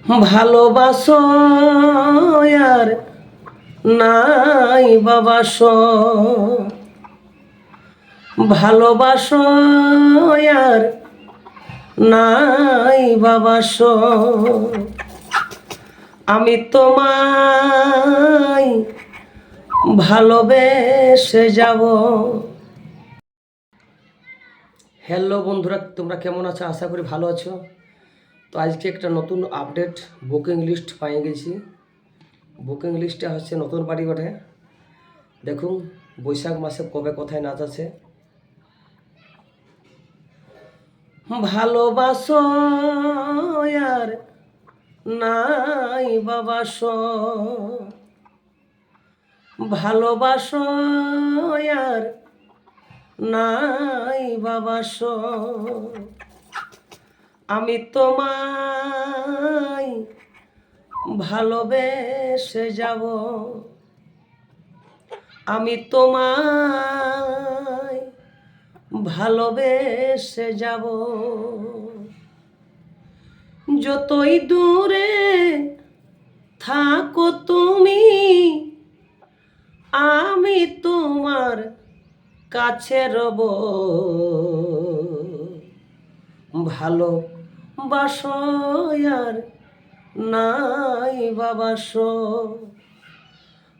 ভালোবাসো আর নাই বাবাসো, ভালোবাসো আর নাই বাবাসো, আমি তোমায় ভালোবেসে যাব। হ্যালো বন্ধুরা, তোমরা কেমন আছো? আশা করি ভালো আছো। তো আজকে একটা নতুন আপডেট বুকিং লিস্ট পেয়ে গেছি। বুকিং লিস্টটা হচ্ছে নতুন বাড়ি বটে। দেখুন বৈশাখ মাসে কবে কোথায় নাচ আছে। ভালোবাসো আর নাই বাবাসো, ভালোবাসো আর নাই বাবাসো, আমি তোমায় ভালোবেসে যাব। আমি তোমায় ভালোবেসে যাব। যতই দূরে থাকো তুমি, আমি তোমার কাছে রব। ভালোবাসো আর নাই বাবাসো,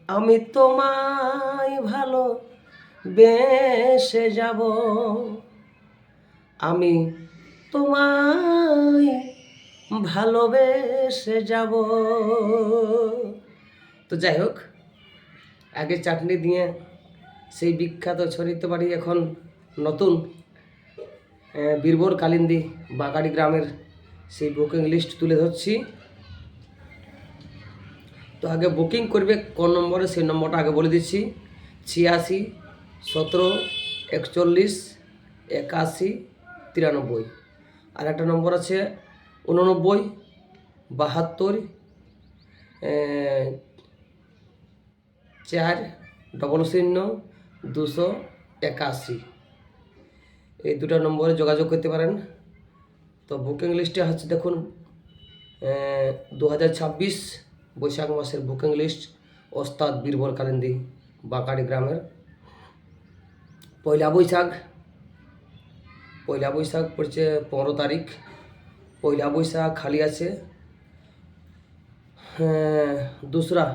আমি তোমায় ভালোবেসে যাব। আমি তোমায় ভালোবেসে যাব। তো যাই হোক, আগে চাটনি দিয়ে সেই বিখ্যাত ছড়িতে বাড়ি এখন নতুন বীরবর কালিন্দী বাগাড়ি গ্রামের সেই বুকিং লিস্ট তুলে ধরছি। তো আগে বুকিং করবে কোন নম্বরে সেই নম্বরটা আগে বলে দিচ্ছি। 86 17 41 81 93। আর একটা নম্বর আছে 89 72 4 00 281। এই দুটো নম্বরে যোগাযোগ করতে পারেন। তো বুকিং লিস্টে হচ্ছে দেখুন 2026 বৈশাখ মাসের বুকিং লিস্ট ওস্তাদ বীরবর কালিন্দী বাঁকাড়ি গ্রামের। পয়লা বৈশাখ পড়ছে 15 তারিখ। পয়লা বৈশাখ খালি আছে। দোসরা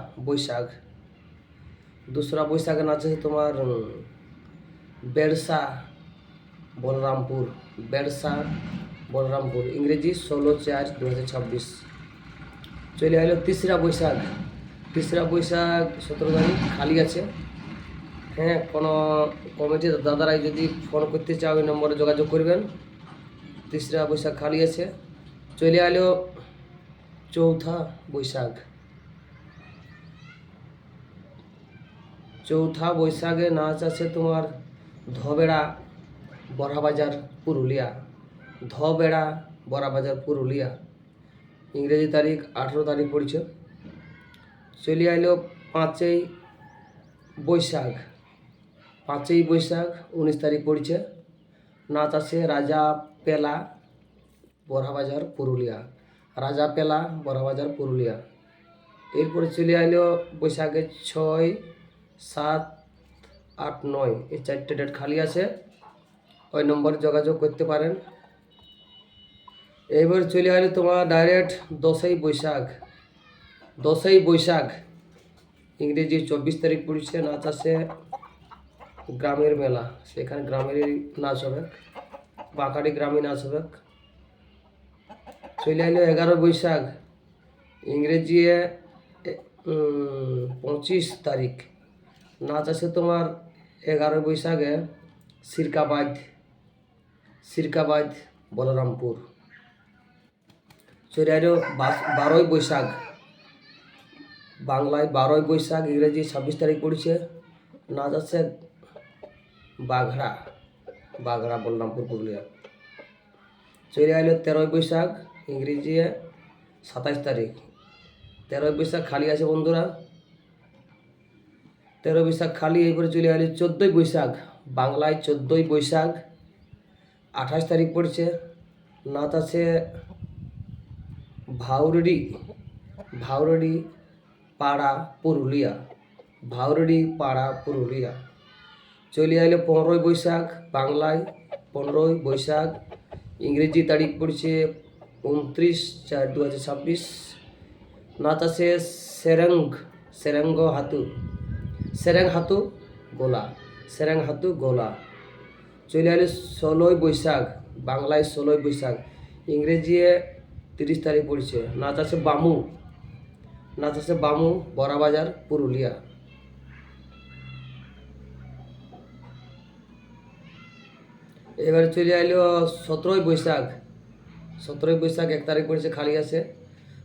বৈশাখে নাচে তোমার বেড়সা বলরামপুর, ইংরেজি 16/4/2026। চলে এলো তিসরা বৈশাখ 17 তারিখ খালি আছে। হ্যাঁ, কোনো কমিটির দাদারাই যদি ফোন করতে চাও ওই নম্বরে যোগাযোগ করবেন। তিসরা বৈশাখ খালি আছে। চলে এলো চৌঠা বৈশাখে নাচ আছে তোমার ধবেড়া বড়াবাজার পুরুলিয়া। ইংরেজি তারিখ 18 তারিখ পড়ছে। চলে এলো 5ই বৈশাখ 19 তারিখ পড়ছে। নাচ আছে রাজা পেলা বড়াবাজার পুরুলিয়া। এরপরে চলে এলো বৈশাখের 6 7 8 9। এই 4টে ডেট খালি আছে, ওই নম্বরে যোগাযোগ করতে পারেন। এইবার চলে এলো তোমার ডাইরেক্ট 10ই বৈশাখ ইংরেজি 24 তারিখ পড়ছে। নাচ আছে গ্রামের মেলা, সেখানে গ্রামেরই নাচ হবে, বাঁকাড়ি গ্রামে নাচ হবে। চলে এলো 11 বৈশাখ ইংরেজি 25 তারিখ। নাচ আছে তোমার 11 বৈশাখে সিরকাবাদ বলরামপুর। চলে এলো 12ই বৈশাখ বাংলায় 12ই বৈশাখ ইংরেজি 26 তারিখ পড়ছে। নাচ আছে বাঘড়া বলরামপুর পুরুলিয়া। চলে এলো 13ই বৈশাখ ইংরেজি 27 তারিখ। 13ই বৈশাখ খালি আছে বন্ধুরা, 13 বৈশাখ খালি। এরপরে চলে এলো 14ই বৈশাখ বাংলায় 14ই বৈশাখ 28 তারিখ পড়ছে। নাচ আছে ভাউরডি ভাউরডি পাড়া পুরুলিয়া, ভাউরডি পাড়া পুরুলিয়া। চলে আইলো 15ই বৈশাখ, বাংলায় 15ই বৈশাখ, ইংরেজি তারিখ পড়ছে 29/4/2026। নাচ আছে সেরেঙ্গ হাতু, সেরেং হাতু গোলা, সেরেং হাতু গোলা। চলে আইলো 16ই বৈশাখ, বাংলায় 16ই বৈশাখ, ইংরেজি 30 তারিখ পড়ছে। নাচ আছে বামু, নাচ আছে বামু, বড়াবাজার পুরুলিয়া। এবারে চলে আইলো 17ই বৈশাখ, 17ই বৈশাখ 1 তারিখ পড়েছে, খালি আছে।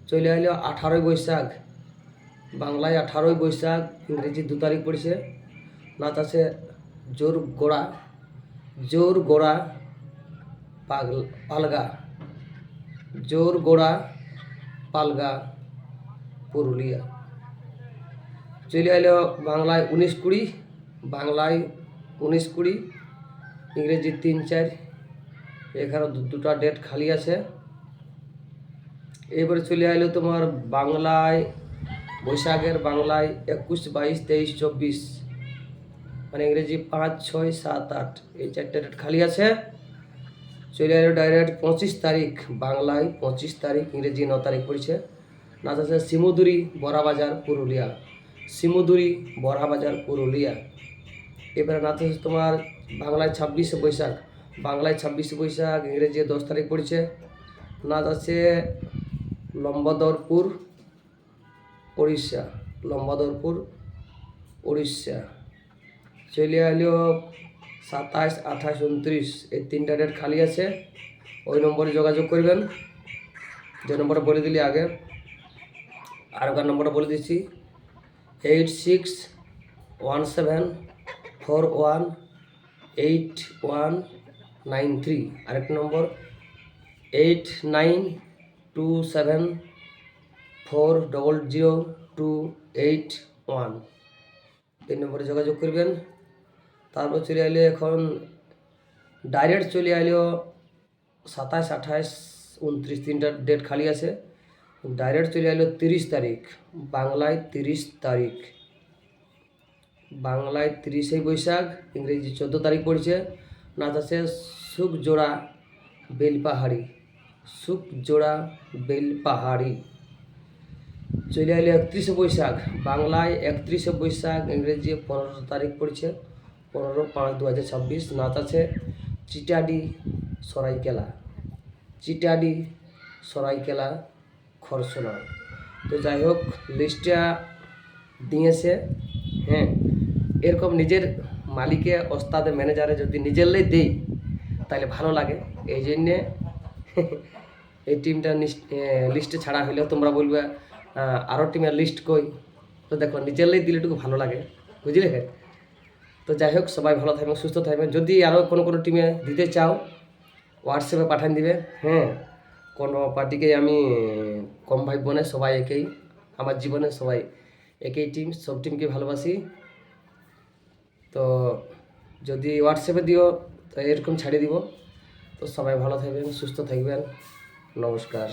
চলে আইলো 18ই বৈশাখ, বাংলায় 18ই বৈশাখ, ইংরেজি 2 তারিখ পড়েছে। নাচ আছে জোর গোড়া পালগা, জোর গোড়া পালগা পুরুলিয়া। চলে আইলো বাংলায় 19-20, বাংলায় 19-20, ইংরেজি 3-4, এখানে দুটো ডেট খালি আছে। এবারে চলে আইলো তোমার বাংলায় বৈশাখের, বাংলায় 21, 22, 23, 24, মানে ইংরেজি 5, 6, 7, 8, এই 4টে ডেট খালি আছে। চলে আইলো ডাইরেক্ট 25 তারিখ, বাংলায় 25 তারিখ, ইংরেজি 9 তারিখ পড়েছে। নাচ আছে শিমুদুরি বড়াবাজার পুরুলিয়া, শিমুদুরি বড়াবাজার পুরুলিয়া। এবারে নাচ আছে তোমার বাংলায় 26শে বৈশাখ, বাংলায় 26শে বৈশাখ, ইংরেজি 10 তারিখ পড়েছে। নাচ আছে লম্বদরপুর উড়িষ্যা, লম্বদরপুর উড়িষ্যা। চলে আইলো 27, 28, 29, এই 3টা ডেট খালি আছে। ওই নম্বরে যোগাযোগ করবেন, যে নম্বরটা বলে দিলি আগে। আর ওখানে নম্বরটা বলে দিচ্ছি 8617418193। আরেকটা নম্বর 8927400281, এই নম্বরে যোগাযোগ করবেন। তারপর চলে আইলো এখন ডাইরেক্ট চলে আইলো 27, 28, 29, 3টা ডেট খালি আছে। ডাইরেক্ট চলে আইলো 30 তারিখ, বাংলায় 30 তারিখ, বাংলায় 30শে বৈশাখ, ইংরেজি 14 তারিখ পড়ছে। নাচ আছে সুখজোড়া বেলপাহাড়ি, সুখজোড়া বেলপাহাড়ি। চলে আইলো 31শে বৈশাখ, বাংলায় 31শে বৈশাখ, ইংরেজি 15 তারিখ পড়ছে, 15/5/2026। নাচ আছে চিটাডি সরাইকেলা, চিটাডি সরাইকেলা খরসোনা। তো যাই হোক, লিস্টটা দিয়েছে। হ্যাঁ, এরকম নিজের মালিকে, ওস্তাদে, ম্যানেজারে যদি নিজেরলেই দেই তাহলে ভালো লাগে। এই জন্যে এই টিমটা লিস্টে ছাড়া হলেও তোমরা বলবে আরও টিমের লিস্ট কই। তো দেখো, নিজেরলেই দিলে একটু ভালো লাগে, বুঝলে? তো যাই হোক, সবাই ভালো থাকবেন, সুস্থ থাকবেন। যদি আরও কোনো টিমে দিতে চাও, হোয়াটসঅ্যাপে পাঠান দিবে। হ্যাঁ, কোনো পার্টিকে আমি কম ভাববো না, সবাই একেই, আমার জীবনে সবাই একই টিম, সব টিমকে ভালোবাসি। তো যদি হোয়াটসঅ্যাপে দিও তো এরকম ছাড়িয়ে দিব। তো সবাই ভালো থাকবেন, সুস্থ থাকবেন, নমস্কার।